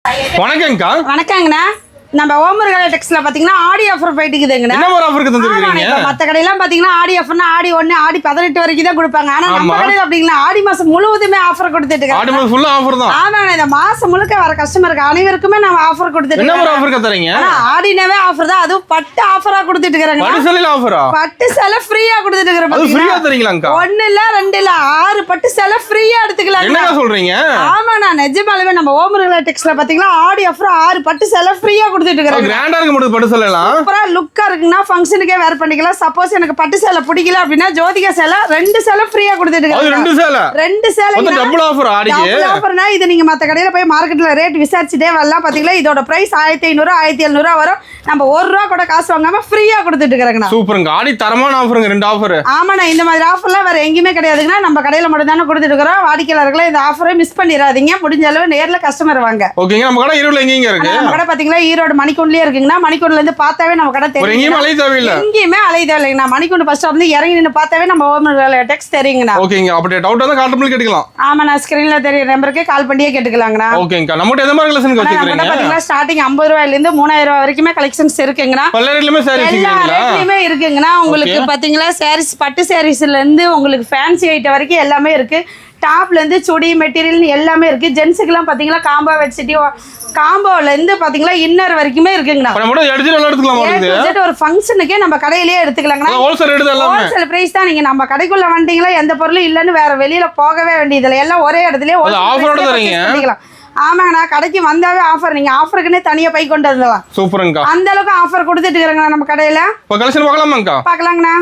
வணக்கம்க்கா. வணக்கங்கண்ணா. நம்ம ஓமர்கால டெக்ஸ்ல பாத்தீங்கன்னா ஆடி ஆஃபர் போயிட்டு இருக்குதுங்கண்ணா. என்ன ஒரு ஆஃபருக்கு தந்துருக்கீங்க? மத்த கடையெல்லாம் பாத்தீங்கன்னா ஆடி ஆஃபர்னா ஆடி 1 ஆடி 18 வரைக்கும் தான் கொடுப்பாங்க. ஆனா நம்ம கடையில அப்படிங்களா ஆடி மாசம் முழுவதுமே ஆஃபர் கொடுத்துட்டு இருக்காங்க. ஆடி மாசம் ஃபுல்லா ஆஃபர் தான். ஆமாங்க, இந்த மாசம் முழுக்க வர கஸ்டமருக்கு அனைவருக்குமே நம்ம ஆஃபர் கொடுத்துட்டு என்ன இருக்கோம். ஒரு ஆஃபர் தரீங்க? ஆடினவே ஆஃபர் தான், அதுவும் பட்டு ஆஃபரா கொடுத்துட்டு இருக்காங்க. பட்டு சேலைல ஆஃபரா? பட்டு சேலை ஃப்ரீயா கொடுத்துட்டு இருக்காங்க. அது ஃப்ரீயா தரீங்களாங்கா? 1 இல்ல 2 இல்ல 6 பட்டு சேலை ஃப்ரீயா எடுத்துக்கலாம். என்னங்க சொல்றீங்க? ஆமாண்ணா, நிஜமாலுமே நம்ம ஓமர்கால டெக்ஸ்ல பாத்தீங்கன்னா ஆடி ஆஃபர் 6 பட்டு சேலை ஃப்ரீயா கொடுத்துட்டு இருக்காங்க. கிராண்டா இருக்க முடியுது பட்டு சேலைலாம். சூப்பரா லுக்கா இருக்குன்னா ஃபங்க்ஷனுக்கே வேர் பண்ணிக்கலாம். சப்போஸ் எனக்கு பட்டு சேலை பிடிக்கல அப்படின்னா ஜோதிகா சேலை 2 சேலை ஃப்ரீயா கொடுத்துட்டு அது இருக்காங்க. 2 சேலை. 2 சேலை மொத்தம் டபுள் ஆஃபர் ஆடிக்கு. டபுள் ஆஃபர்னா இது நீங்க மத்த கடையில போய் மார்க்கெட்ல ரேட் விசாரிச்சுட்டே வரலாம். பாத்தீங்களா இதோட பிரைஸ் 1500 1700 வரும். நம்ம 1 ரூபா கூட காசு வாங்காம ஃப்ரீயா கொடுத்துட்டு இருக்காங்க. சூப்பருங்க. ஆடி தரமான ஆஃபருங்க. 2 ஆஃபர். ஆமாண்ணா, இந்த மாதிரி ஆஃபர்லாம் வேற எங்கேயுமே கிடையாதுங்கன்னா நம்ம கடையில மட்டும் தானே கொடுத்துட்டு இருக்கிறோம். வாடிக்கையாளர்களை இந்த ஆஃபரை மிஸ் பண்ணிடாதீங்க. முடிஞ்ச அளவு நேர்ல கஸ்டமர் வாங்க. ஓகேங்க. நம்ம கடை ஈரோட்ல எங்கங்க இருக்கு? நம்ம கடை பாத்தீங்களா ஈரோடு மணிக்கூண்ட்லயே இருக்குங்கன்னா மணிக்கூண்ட்ல இருந்து பார்த்தாவே நம்ம கடை தெரியும். எங்கேயுமே அலைய தேவையில்லை. எங்கேயுமே அலைய தேவையில்லைங்கண்ணா. மணிக்கூண்டு ஃபர்ஸ்ட் வந்து இறங்கி நின்று பார்த்தாவே நம்ம ஓமர்கால டெக்ஸ் தெரியுங்கண்ணா. ஓகேங்க. அப்படியே டவுட் வந்து கால் பண்ணி கேட்டுக்கலாம். ஆமாண்ணா, ஸ்கிரீன்ல தெரிய நம்பருக்கு கால் பண்ணியே கேட்டுக்கலாங்கண்ணா. ஓகேங்கா. நம்மகிட்ட எந்த மாதிரி கலெக்ஷன் வச்சிருக்கீங்க? பாத்தீங்கன்னா ஸ்டார்டிங் 50 ரூபாயில இருந்து 3000 ரூபாய் வரைக்குமே கலெக்ஷன்ஸ் இருக்குங்கண்ணா. எல்லா ரேட்லயுமே சாரீஸ் எல்லா இருக்குங்களா? ரேட்லயுமே இருக்குங்கண்ணா. உங்களுக்கு பாத்தீங்களா சாரீஸ் பட்டு சாரீஸ்ல இருந்து உங்களுக்கு ஃபேன்சி ஐட்டம் வரைக்கும் எல்லாமே இருக்கு. டாப்ல இருந்து சுடி மெட்டீரியல் எல்லாமே இருக்கு. ஜென்ஸுக்குலாம் பாத்தீங்கன்னா காம்போ வச்சுட்டு காம்போல இருந்து பாத்தீங்களா இன்னர் வரைக்குமே இருக்குங்கண்ணா. நம்ம எடுத்து எடுத்துக்கலாம். ஒரு ஃபங்க்ஷனுக்கே நம்ம கடையிலேயே எடுத்துக்கலாங்கண்ணா. ஹோல்சேல் ரேட் தான். ஹோல்சேல் பிரைஸ் தான். நீங்க நம்ம கடைக்குள்ள வந்துட்டீங்களா எந்த பொருளும் இல்லன்னு வேற வெளியில போகவே வேண்டியதில்லை. எல்லாம் ஒரே இடத்துலயே ஆஃபரோட தரீங்க. ஆமாங்கண்ணா, கடைக்கு வந்தாவே ஆஃபர். நீங்க ஆஃபருக்குன்னே தனியா பை கொண்டு வரலாம். சூப்பருங்கா. அந்த அளவுக்கு ஆஃபர் கொடுத்துட்டு இருக்காங்க நம்ம கடையில. இப்போ கலெக்ஷன் பார்க்கலாமாங்கா? பார்க்கலாங்கண்ணா.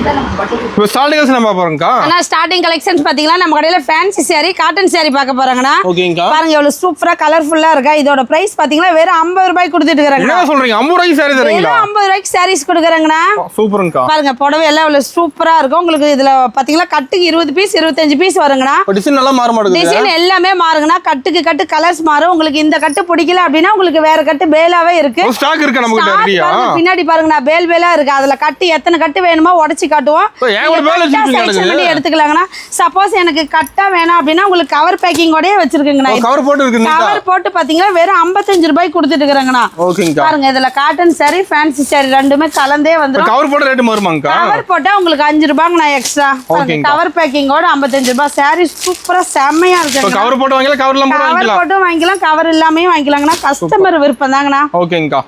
இப்போ ஸ்டார்டிங் கலெக்ஷன் நம்ம பாருங்கக்கா. அண்ணா, ஸ்டார்டிங் கலெக்ஷன்ஸ் பாத்தீங்கன்னா நம்ம கடையில ஃபேன்சி saree காட்டன் saree பார்க்க போறாங்கண்ணா. ஓகேங்கா. பாருங்க எவ்வளவு சூப்பரா கலர்ஃபுல்லா இருக்கா. இதோட பிரைஸ் பாத்தீங்கன்னா வெறும் 50 ரூபாய் கொடுத்துட்டு இருக்காங்க. என்ன சொல்றீங்க? 50 ரூபாய்க்கு saree தரீங்களா? 50 ரூபாய்க்கு sarees கொடுக்குறாங்கண்ணா. சூப்பருங்கா. பாருங்க புடவை எல்லாம் இவ்வளவு சூப்பரா இருக்கும். உங்களுக்கு இதுல பாத்தீங்கன்னா கட்டுக்கு 20 பீஸ் 25 பீஸ் வருங்கண்ணா. டிசைன் நல்லா மாற மாட்டேங்குது. டிசைன் எல்லாமே மாறுங்கண்ணா. கட்டுக்கு கட்டு கலர்ஸ் மாறும். உங்களுக்கு இந்த கட்டு பிடிக்கல அப்படின்னா உங்களுக்கு வேற கட்டு பேலாவே இருக்கு. ஸ்டாக் இருக்கு நம்ம கிட்ட ரெடியா. பின்னாடி பாருங்கண்ணா பேல் பேலா இருக்கு. அதுல கட்டு எத்தனை கட்டு வேணுமோ உடைச்சு காட்டுவோம். எடுத்துக்கலாங்கண்ணா. சப்போஸ் எனக்கு கட்டா வேணாம் அப்படின்னா உங்களுக்கு கவர் பேக்கிங்கோடயே வச்சிருக்குங்கண்ணா. கவர் போட்டு இருக்குங்க. கவர் போட்டு பாத்தீங்கன்னா வெறும் 55 ரூபாய் கொடுத்துட்டு இருக்காங்கண்ணா. ஓகேங்கா. பாருங்க இதுல காட்டன் saree ஃபேன்சி saree ரெண்டுமே கலந்தே வந்துரும். கவர் போட்டு ரேட் மாறுமாங்கா? கவர் போட்டா உங்களுக்கு 5 ரூபாய்ங்கண்ணா எக்ஸ்ட்ரா. கவர் பேக்கிங்கோட 55 ரூபாய். saree சூப்பரா செம்மையா இருக்கு. கவர் போட்டு வாங்கலாம், கவர் இல்லாம வாங்கலாம். கவர் போட்டு வாங்கிக்கலாம், கவர் இல்லாமயே வாங்கிக்கலாங்கண்ணா. கஸ்டமர் விருப்பம் தாங்கண்ணா. ஓகேங்கா.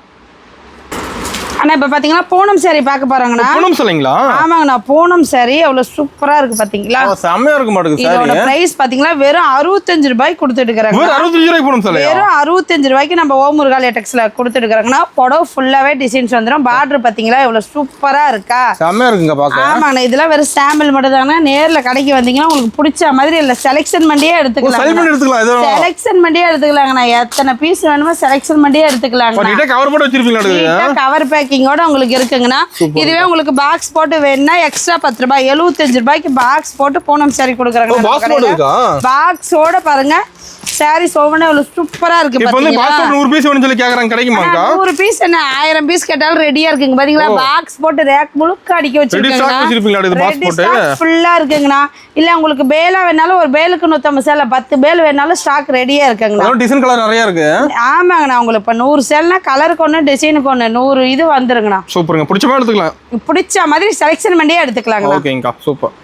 அண்ணா இப்ப பாத்தீங்கன்னா பூனம் saree பார்க்க போறாங்கண்ணா. பூனம் சொல்றீங்களா? ஆமாங்கண்ணா, பூனம் saree அவ்வளவு சூப்பரா இருக்கு பாத்தீங்களா. செமையா இருக்கு மாட்டுக்கு saree. இதோட பிரைஸ் பாத்தீங்கன்னா வெறும் 65 ரூபாய் கொடுத்துட்டு இருக்காங்க. வெறும் 65 ரூபாய்க்கு பூனம் saree. வெறும் 65 ரூபாய்க்கு நம்ம ஓமர்கால டெக்ஸ்ல கொடுத்துட்டு இருக்காங்கண்ணா. புடவை ஃபுல்லாவே டிசைன்ஸ் வந்துரும். பார்டர் பாத்தீங்களா எவ்வளவு சூப்பரா இருக்கா. செமையா இருக்குங்க பாக்க. ஆமாங்கண்ணா, இதெல்லாம் வெறும் சாம்பிள் மட்டும் தாங்கண்ணா. நேர்ல கடைக்கு வந்தீங்கன்னா உங்களுக்கு பிடிச்ச மாதிரி இல்ல செலக்ஷன் பண்ணியே எடுத்துக்கலாம். செலக்ஷன் பண்ணியே எடுத்துக்கலாங்கண்ணா. எத்தனை பீஸ் வேணுமோ செலக்ஷன் பண்ணியே எடுத்துக்கலாங்க. கவர் போட்டு வச்சிருப்பீங்களா? கவர் பேக்கிங்கோட உங்களுக்கு இருக்குங்கண்ணா. இதுவே உங்களுக்கு பாக்ஸ் போட்டு வேணும்னா எக்ஸ்ட்ரா 10 ரூபாய் 75 ரூபாய்க்கு பாக்ஸ் போட்டு பூனம் saree கொடுக்குறாங்க. பாக்ஸோட பாருங்க சாரீஸ் ஒவ்வொன்றும் எவ்வளவு சூப்பரா இருக்கு. இப்போ வந்து பாக்ஸ் 100 பீஸ் வேணும்னு சொல்லி கேக்குறாங்க, கிடைக்குமாக்கா? 100 பீஸ் என்ன 1000 பீஸ் கேட்டாலும் ரெடியா இருக்குங்க. பாத்தீங்களா பாக்ஸ் போட்டு ரேக் முழுக்க அடிக்க வச்சிருக்கீங்க. ஃபுல்லா இருக்குங்கண்ணா. இல்ல உங்களுக்கு பேலா வேணாலும் ஒரு பேலுக்கு 150 சேலை 10 பேல் வேணாலும் ஸ்டாக் ரெடியா இருக்குங்கண்ணா. டிசைன் கலர் நிறைய இருக்கு. ஆமாங்கண்ணா, உங்களுக்கு இப்ப 100 சேல்னா கலருக்கு ஒண்ணு டிசைனுக்கு ஒண்ணு 100 இது வந்துருங்கண்ணா. சூப்பருங்க. பிடிச்ச மாதிரி எடுத்துக்கலாம். பிடிச்ச மாதிரி செலக்ஷன் பண்ணியே எடுத்துக்கலாங்க. ஓகேங்கா. சூப்பர்.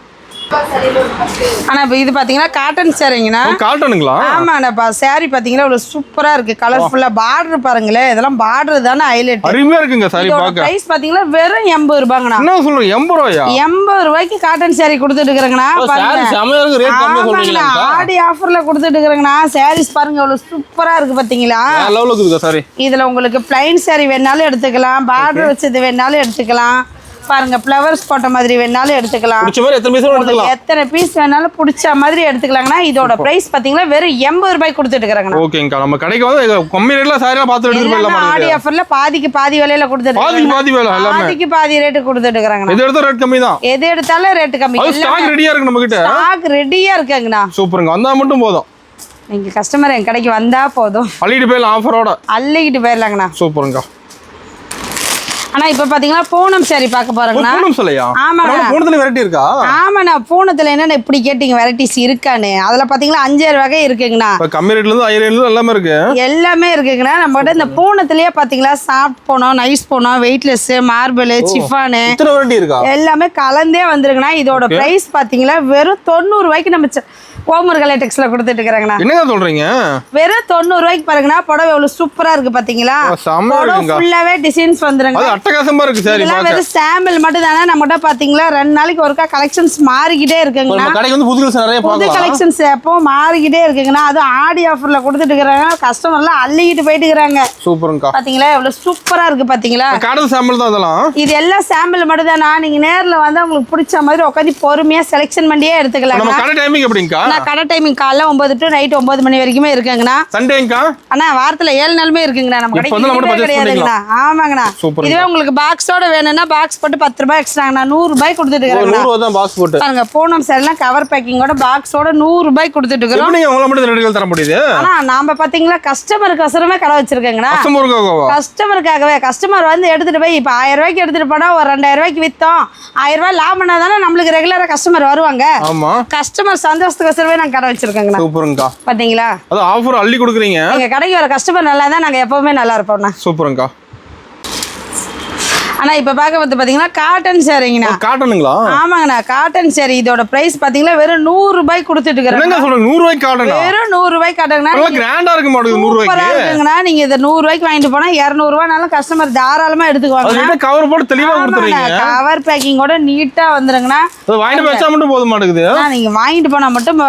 ஆனா இப்ப இது பாத்தீங்கன்னா காட்டன் சாரிங்கண்ணா. காட்டனுங்களா? ஆமாண்ணா, சாரி பாத்தீங்கன்னா இவ்வளவு சூப்பரா இருக்கு. கலர்ஃபுல்லா பார்டர் பாருங்களேன். இதெல்லாம் பார்டர் தானே ஹைலைட். அருமையா இருக்குங்க சாரி பாக்க. பிரைஸ் பாத்தீங்கன்னா வெறும் 80 ரூபாய்ங்கண்ணா. என்ன சொல்றீங்க? 80 ரூபாயா? 80 ரூபாய்க்கு காட்டன் சாரி கொடுத்துட்டு இருக்காங்கண்ணா. சாரி செமையா இருக்கு. ரேட் கம்மியா சொல்றீங்களா? ஆடி ஆஃபர்ல கொடுத்துட்டு இருக்காங்கண்ணா. சாரீஸ் பாருங்க எவ்வளவு சூப்பரா இருக்கு பாத்தீங்களா. லெவலுக்கு இருக்கு சாரி. இதுல உங்களுக்கு பிளைன் சாரி வேணாலும் எடுத்துக்கலாம், பார்டர் வச்சது வேணாலும் எடுத்துக்கலாம். பாருங்க ஃப்ளவர்ஸ் போட்ட மாதிரி வேணாலும் எடுத்துக்கலாம். பிடிச்ச மாதிரி எத்தனை பீஸ் எடுத்துக்கலாம். எத்தனை பீஸ் வேணாலும் பிடிச்ச மாதிரி எடுத்துக்கலாங்கண்ணா. இதோட பிரைஸ் பாத்தீங்கன்னா வெறும் 80 ரூபாய் கொடுத்துட்டு இருக்காங்கண்ணா. ஓகேங்கா. நம்ம கடைக்கு வந்து கம்மி ரேட்ல சாரிலாம் பார்த்து எடுத்துட்டு போயிடலாம். ஆடி ஆஃபர்ல பாதிக்கு பாதி விலையில கொடுத்துட்டு பாதி விலை எல்லாமே பாதிக்கு பாதி ரேட் கொடுத்துட்டு இருக்காங்கண்ணா. எது எடுத்தா ரேட் கம்மி தான். எது எடுத்தாலும் ரேட் கம்மி. ஸ்டாக் ரெடியா இருக்கு நம்ம கிட்ட. ஸ்டாக் ரெடியா இருக்குங்கண்ணா. சூப்பருங்க. வந்தா மட்டும் போதும். நீங்க கஸ்டமர் என் கடைக்கு வந்தா போதும். அள்ளிட்டு போயிடலாம் ஆஃபரோட. அள்ளிக்கிட்டு போயிடலாங்கண்ணா. சூப்பருங்க. ஆனா இப்ப பாத்தீங்கன்னா பூனம் saree பார்க்க போறேங்கண்ணா. பூனம் சொல்லையா? ஆமாங்க. பூனத்துல வெரைட்டி இருக்கா? ஆமாண்ணா, பூனத்துல என்னென்ன இப்படி கேட்டீங்க வெரைட்டிஸ் இருக்கான்னு. அதுல பாத்தீங்கன்னா 5-6 வகை இருக்குங்கண்ணா. இப்ப கம்மி ரேட்ல இருந்து 1000 ரேட்ல எல்லாமே இருக்கு. எல்லாமே இருக்குங்கண்ணா. நம்ம கிட்ட இந்த பூனத்திலேயே பாத்தீங்களா soft Poonam, nice Poonam, weightless, marble, chiffon இத்தனை வெரைட்டி இருக்கா? எல்லாமே கலந்தே வந்துருங்கண்ணா. இதோட பிரைஸ் பாத்தீங்களா வெறும் 90 ரூபாய்க்கு நம்ம ஓமுருகல் டெக்ஸ்ல கொடுத்துட்டு இருக்கிறாங்கண்ணா. என்னங்க சொல்றீங்க? வெறும் 90 ரூபாய்க்கு பாருங்கண்ணா. புடவை எவ்வளவு சூப்பரா இருக்கு பாத்தீங்களா? புடவை ஃபுல்லாவே டிசைன்ஸ் வந்துருங்க. அது அட்டகாசமா இருக்கு சாரி. இதெல்லாம் வெறும் சாம்பிள் மட்டும் தானே. நம்ம கிட்ட பாத்தீங்களா 2 நாளைக்கு ஒருக்கா கலெக்ஷன்ஸ் மாறிக்கிட்டே இருக்குங்கண்ணா. நம்ம கடைக்கு வந்து புது கலெக்ஷன் நிறைய பார்க்கலாம். புது கலெக்ஷன்ஸ் எப்பவும் மாறிக்கிட்டே இருக்குங்கண்ணா. அது ஆடி ஆஃபர்ல கொடுத்துட்டு இருக்காங்க. கஸ்டமர்லாம் அள்ளிக்கிட்டு போயிட்டு இருக்காங்க. சூப்பர்ங்கா. பாத்தீங்களா எவ்வளவு சூப்பரா இருக்கு பாத்தீங்களா? காட்டன் சாம்பிள் தான் அதெல்லாம். இது எல்லாம் சாம்பிள் மட்டும் தானா. நீங்க நேர்ல வந்து உங்களுக்கு பிடிச்ச மாதிரி உட்காந்து பொறுமையா செலக்ஷன் பண்ணியே எடுத்துக்கலாம். நம்ம கடை டைமிங் எப்படிங்கா? நான் கடை டைமிங் காலைல 9 to நைட் 9 மணி வரைக்குமே இருக்குங்கண்ணா. சண்டேங்கா? அண்ணா வாரத்துல 7 நாளுமே இருக்குங்கண்ணா. நம்ம கடைக்கு கிடையாதுங்கண்ணா. ஆமாங்கண்ணா. இதுவே உங்களுக்கு பாக்ஸோட வேணும்னா பாக்ஸ் போட்டு 10 ரூபாய் எக்ஸ்ட்ராங்கண்ணா. 100 ரூபாய் கொடுத்துட்டு இருக்காங்க. 100 தான் பாக்ஸ் போட்டு. பாருங்க பூனம் சாரிலாம் கவர் பேக்கிங்கோட பாக்ஸோட 100 ரூபாய் கொடுத்துட்டு இருக்கோம். நீங்க உங்கள மட்டும் ரேட்ல தர முடியுது. ஆனா நாம பாத்தீங்களா கஸ்டமருக்கு அவசரமே கடை வச்சிருக்கேங்கண்ணா. கஸ்டமருக்காகவே. கஸ்டமர் வந்து எடுத்துட்டு போய் இப்ப 1000 ரூபாய்க்கு எடுத்துட்டு போனா ஒரு 2000 ரூபாய்க்கு வித்தோம். 1000 ரூபாய் லாபம்னா தானே நம்மளுக்கு ரெகுலரா கஸ்டமர் வருவாங்க. ஆமா. கஸ்டமர் சந்தோஷத்துக்கு அவசரமே நாங்க கடை வச்சிருக்கேங்கண்ணா. சூப்பர்ங்கா. பாத்தீங்களா? அது ஆஃபர் அள்ளி கொடுக்குறீங்க. எங்க கடைக்கு வர கஸ்டமர் நல்லா தான் நாங்க எப்பவுமே நல்லா இருப்போம்ண்ணா. சூப்பர்ங்கா. ஆனா இப்ப பாக்க வந்து பாத்தீங்கன்னா காட்டன் சாரிங்கண்ணா. காட்டனுங்களா? ஆமாங்கண்ணா காட்டன் சாரி. இதோட பிரைஸ் பாத்தீங்கன்னா வெறும் 100 ரூபாய் கொடுத்துட்டு இருக்காங்க. என்னங்க சொல்றீங்க? 100 ரூபாய்க்கு காட்டனா? வெறும் 100 ரூபாய்க்கு காட்டனா. நல்லா கிராண்டா இருக்கு மாடுது 100 ரூபாய்க்கு. சூப்பரா இருக்குங்கண்ணா. நீங்க இத 100 ரூபாய்க்கு வாங்கிட்டு போனா 200 ரூபாய்னாலும் கஸ்டமர் தாராளமா எடுத்துக்குவாங்க. அதுல கவர் போட்டு தெளிவா கொடுத்துறீங்க. கவர் பேக்கிங்கோட நீட்டா வந்துருங்கண்ணா. அது வாங்கிட்டு வச்சா மட்டும் போத மாட்டேங்குது. நீங்க வாங்கிட்டு போனா மட்டும்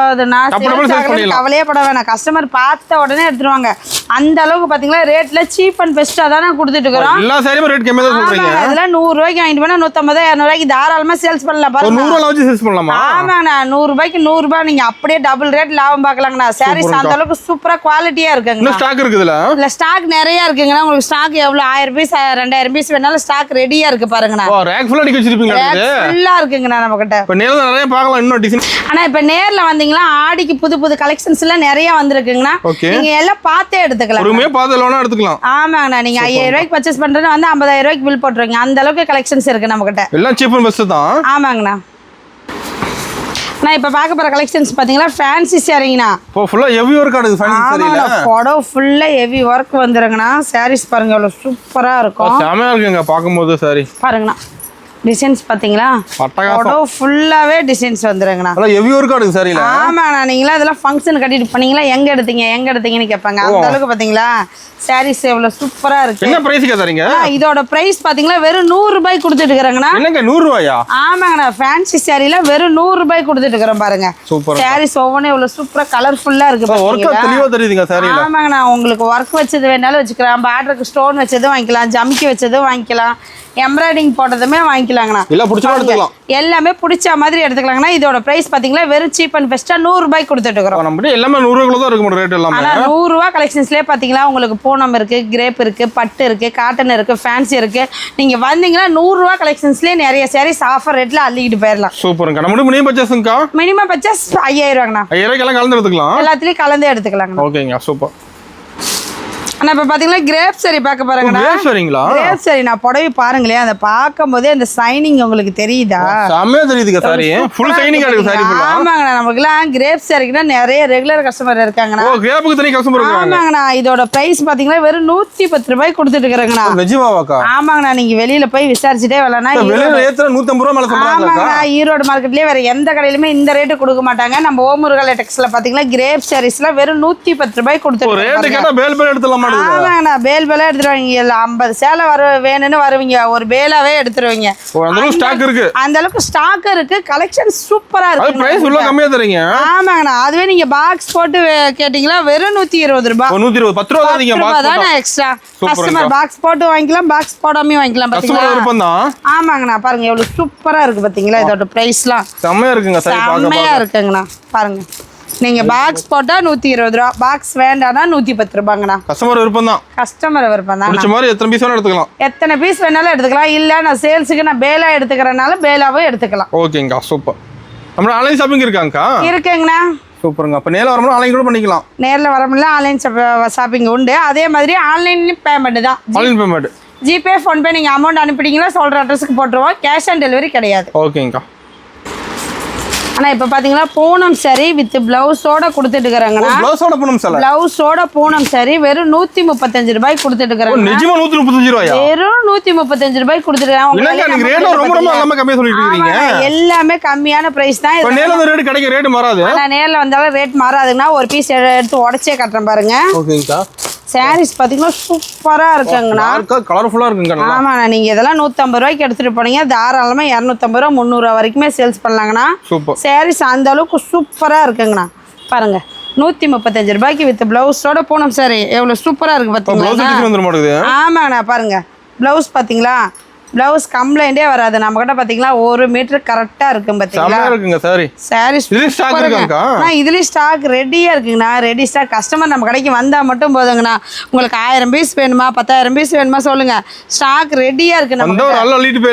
கவலையே பட வேணாம். கஸ்டமர் பார்த்த உடனே எடுத்துருவாங்க. அந்த அளவுக்கு பாத்தீங்களா ரேட்ல சீப் அண்ட் பெஸ்டா தானே கொடுத்துட்டு இருக்கோம். எல்லா சாரியும் ரேட் கம்மியா தான் சொல்றீங்க. அதெல்லாம் 100 ரூபாய்க்கு வாங்கிட்டு போனா 150 200 ரூபாய்க்கு தாராளமா சேல்ஸ் பண்ணலாம். பாருங்க 100 ரூபாய் வச்சு சேல்ஸ் பண்ணலாமா? ஆமாங்கண்ணா 100 ரூபாய்க்கு 100 ரூபாய் நீங்க அப்படியே டபுள் ரேட் லாபம் பார்க்கலாங்கண்ணா. சாரீஸ் அந்த அளவுக்கு சூப்பரா குவாலிட்டியா இருக்குங்க. இன்னும் ஸ்டாக் இருக்குதுல? இல்ல ஸ்டாக் நிறைய இருக்குங்கண்ணா. உங்களுக்கு ஸ்டாக் எவ்வளவு 1000 பீஸ் 2000 பீஸ் வேணாலும் ஸ்டாக் ரெடியா இருக்கு பாருங்கண்ணா. ஓ ரேக் ஃபுல்லா அடிக்க வச்சிருப்பீங்களா? ஃபுல்லா இருக்குங்கண்ணா நம்ம கிட்ட. இப்ப நேர்ல நிறைய பார்க்கலாம் இன்னும் டிசைன். ஆனா இப்ப நேர்ல வந்தீங்களா ஆடிக்கு புது புது கலெக்ஷன்ஸ் எல்லாம் நிறைய வந்திருக்குங்கண்ணா. நீங்க எல்லாம் பார்த்தே எடுத்துக்கலாம். ஒருமே பார்த்து லோனா எடுத்துக்கலாம். ஆமாங்கண்ணா. நீங்க 5000 ரூபாய்க்கு பர்ச்சேஸ் பண்றது வந்து 50000 ரூபாய்க்கு பில் போட்டுருங்க. அந்த அளவுக்கு கலெக்ஷன்ஸ் இருக்கு நம்ம கிட்ட. எல்லாம் சீப் அண்ட் பெஸ்ட் தான். ஆமாங்கண்ணா. நான் இப்ப பார்க்க போற கலெக்ஷன்ஸ் பாத்தீங்களா ஃபேன்சி சாரிங்கண்ணா. இப்போ ஃபுல்லா ஹெவி வர்க் ஆடுது ஃபேன்சி சாரில. புடவை ஃபுல்லா ஹெவி வர்க் வந்துருங்கண்ணா. சாரீஸ் பாருங்க எவ்வளவு சூப்பரா இருக்கும். செமையா இருக்குங்க பாக்கும்போது சாரி. பாருங்கண்ணா டிசைன்ஸ் பாத்தீங்களா? புடவை ஃபுல்லாவே டிசைன்ஸ் வந்துருங்கண்ணா. அத ஹெவி வர்க் ஆடுது சாரில. ஆமாண்ணா. நீங்களா அதெல்லாம் ஃபங்க்ஷன் கட்டிட்டு பண்ணீங்களா எங்க எடுத்தீங்கன்னு கேட்பாங்க. அந்த அளவுக்கு பாத்தீங்களா சாரீஸ் எவ்வளவு சூப்பரா இருக்கு. என்ன பிரைஸ்க்கு தரீங்க? இதோட பிரைஸ் பாத்தீங்களா வெறும் 100 ரூபாய் கொடுத்துட்டு இருக்காங்கண்ணா. என்னங்க 100 ரூபாயா? ஆமாங்கண்ணா. ஃபேன்சி சாரில வெறும் 100 ரூபாய் கொடுத்துட்டு இருக்கறோம் பாருங்க. சூப்பர். சாரீஸ் ஒவ்வொண்ணே எவ்வளவு சூப்பரா கலர்ஃபுல்லா இருக்கு பாத்தீங்களா? வர்க் தெளிவா தெரியுதுங்க சாரில. ஆமாங்கண்ணா. உங்களுக்கு வர்க் வச்சது வேணாலும் வச்சுக்கலாம். பார்டருக்கு ஸ்டோன் வச்சதும் வாங்கிக்கலாம். ஜமிக்கி வச்சதும் வாங்கிக்கலாம். எம்ப்ராய்டிங் போட்டதுமே வாங்கிக்கலாங்கண்ணா. எல்லாம் பிடிச்ச மாதிரி எடுத்துக்கலாம். எல்லாமே பிடிச்ச மாதிரி எடுத்துக்கலாங்கண்ணா. இதோட பிரைஸ் பாத்தீங்களா வெறும் சீப் அண்ட் பெஸ்டா 100 ரூபாய் கொடுத்துட்டு இருக்கோம். நம்ம எல்லாமே 100 ரூபாய்க்குள்ள தான் இருக்கு ரேட் எல்லாமே. ஆனா 100 ரூபாய் கலெக்ஷன்ஸ்லயே பாத்தீங்களா உங்களுக்கு பூனம் இருக்கு, கிரேப் இருக்கு, பட்டு இருக்கு, காட்டன் இருக்கு, ஃபேன்சி இருக்கு. நீங்க வந்தீங்கன்னா 100 ரூபாய் கலெக்ஷன்ஸ்லயே நிறைய சாரீஸ் ஆஃபர் ரேட்ல அள்ளிட்டு போயிடலாம். சூப்பர்ங்க. நம்ம மினிமம் பர்ச்சேஸ்ங்கா? மினிமம் பர்ச்சேஸ் 5000 ரூபாய்ங்கண்ணா. 5000 ரூபாய்க்கு எல்லாம் கலந்து எடுத்துக்கலாம். எல்லாத்துலயும் கலந்தே எடுத்துக்கலாங்கண்ணா. ஓகேங்க சூப்பர். ஆனா இப்ப பாத்தீங்களா கிரேப் சாரி பார்க்க பாருங்கண்ணா. கிரேப் சாரிங்களா? கிரேப் சாரி நான் புடவை பாருங்களேன். அத பாக்கும்போதே அந்த ஷைனிங் உங்களுக்கு தெரியுதா? செமையா தெரியுதுங்க சாரி. ஃபுல் ஷைனிங் இருக்கு சாரி ஃபுல்லா. ஆமாங்கண்ணா. நமக்குலாம் கிரேப் சாரிக்குனா நிறைய ரெகுலர் கஸ்டமர் இருக்காங்கண்ணா. ஓ கிரேப்புக்கு தனி கஸ்டமர் இருக்காங்க. ஆமாங்கண்ணா. இதோட பிரைஸ் பாத்தீங்கன்னா வெறும் 110 ரூபாய் கொடுத்துட்டு இருக்காங்கண்ணா. நிஜமாவாக்கா? ஆமாங்கண்ணா. நீங்க வெளியில போய் விசாரிச்சுட்டே வரலனா வெளியில ஏத்துற 150 ரூபாய் மேல சொல்றாங்க. ஆமாங்கண்ணா. ஈரோடு மார்க்கெட்லயே வேற எந்த கடையிலுமே இந்த ரேட் கொடுக்க மாட்டாங்க. நம்ம ஓமுருகல் டெக்ஸ்ல பாத்தீங்கன்னா கிரேப் சாரீஸ்ல வெறும் 110 ரூபாய் கொடுத்துட்டு ரேட் கேட்டா பேல் பேல் எடுத்துலாம் மாட்டீங்க. ஆமாங்கண்ணா. பேல் பேலா எடுத்துருவீங்க. 50 சேலை வேணும்னு வருவீங்க. ஒரு பேலாவே எடுத்துருவீங்க. அந்த அளவுக்கு ஸ்டாக் இருக்கு. அந்த அளவுக்கு ஸ்டாக் இருக்கு. கலெக்ஷன் சூப்பரா இருக்கு. அது பிரைஸ் உள்ள கம்மியா தரீங்க. ஆமாங்கண்ணா. அதுவே நீங்க பாக்ஸ் போட்டு கேட்டீங்களா வெறும் 120 ரூபாய். 120 10 ரூபாய் நீங்க பாக்ஸ் தான எக்ஸ்ட்ரா. கஸ்டமர் பாக்ஸ் போட்டு வாங்கிக்கலாம். பாக்ஸ் போடாம வாங்கிக்கலாம். பாத்தீங்களா? கஸ்டமர் விருப்பம் தான். ஆமாங்கண்ணா. பாருங்க எவ்வளவு சூப்பரா இருக்கு பாத்தீங்களா? இதோட பிரைஸ்லாம் செமையா இருக்குங்க சாரி பாக்க. செமையா இருக்குங்கண்ணா. பாருங்க நீங்க பாக்ஸ் போட்டா 120 ரூபாய். பாக்ஸ் வேண்டானா 110 ரூபாய்ங்கண்ணா. கஸ்டமர் விருப்பம் தான். கஸ்டமர் விருப்பம் தான். பிடிச்ச மாதிரி எத்தனை பீஸ் வேணா எடுத்துக்கலாம். எத்தனை பீஸ் வேணாலும் எடுத்துக்கலாம். இல்ல நான் சேல்ஸுக்கு நான் பேலா எடுத்துக்கறனால பேலாவே எடுத்துக்கலாம். ஓகேங்கா சூப்பர். நம்ம ஆன்லைன் ஷாப்பிங் இருக்காங்கக்கா? இருக்குங்கண்ணா. சூப்பருங்க. அப்ப நேர்ல வரணும் ஆன்லைன் கூட பண்ணிக்கலாம். நேர்ல வரமுடியல ஆன்லைன் ஷாப்பிங் உண்டு. அதே மாதிரி ஆன்லைன் பேமெண்ட் தான். ஆன்லைன் பேமெண்ட் ஜிபே ஃபோன்பே நீங்கள் அமௌண்ட் அனுப்பிட்டீங்களா சொல்கிற அட்ரஸுக்கு போட்டுருவோம். கேஷ் ஆன் டெலிவரி கிடையாது. ஓகேங்கக்கா. ஆனால் இப்போ பார்த்தீங்கன்னா பூனம் சரி வித் பிளவுஸோட கொடுத்துட்டு இருக்கிறாங்கன்னா ப்ளவுஸோட பூனம் சார். பிளவுஸோட பூனம் சரி வெறும் 135 ரூபாய்க்கு கொடுத்துட்டு இருக்கிறாங்க. நிஜமா 135 ரூபாயா? வெறும் 135 ரூபாய்க்கு கொடுத்துட்டு இல்லங்க நீங்க ரேட் ரொம்ப ரொம்ப எல்லாமே கம்மியா சொல்லிட்டு இருக்கீங்க. எல்லாமே கம்மியான பிரைஸ் தான். இப்ப நேர்ல வந்து ரேட் கிடைக்க ரேட் மாறாது. ஆனா நேர்ல வந்தாலும் ரேட் மாறாதுன்னா ஒரு பீஸ் எடுத்து உடைச்சே கட்டுறேன் பாருங்க. ஓகேங்கக்கா. சாரீஸ் பாத்தீங்கன்னா சூப்பரா இருக்குங்கண்ணா. கலர்ஃபுல்லா இருக்குங்க. ஆமாண்ணா நீங்க இதெல்லாம் 150 ரூபாய்க்கு எடுத்துட்டு போனீங்க தாராளமா 250 ரூபா 300 ரூபா வரைக்குமே சேல்ஸ் பண்ணலாங்கண்ணா. சூப்பர். சாரீஸ் அந்த அளவுக்கு சூப்பரா இருக்குங்கண்ணா. பாருங்க 135 ரூபாய்க்கு வித் பிளவுஸோட பூனம் சாரி எவ்வளவு சூப்பரா இருக்கு பாத்தீங்களா? ஆமாங்கண்ணா பாருங்க பிளவுஸ் பாத்தீங்களா? பிளவுஸ் கம்ப்ளைண்டே வராது நம்ம கிட்ட பாத்தீங்களா 1 மீட்டர் கரெக்டா இருக்கும் பாத்தீங்களா? இருக்குங்க சாரி. சாரீஸ் இதுலயும் ஸ்டாக் ரெடியா இருக்குங்கண்ணா. Ready stock. கஸ்டமர் நம்ம கடைக்கு வந்தா மட்டும் போதுங்கண்ணா. உங்களுக்கு 1000 பீஸ் வேணுமா 10,000 பீஸ் வேணுமா சொல்லுங்க. ஸ்டாக் ரெடியா இருக்கு. நம்ம அள்ளிக்கிட்டு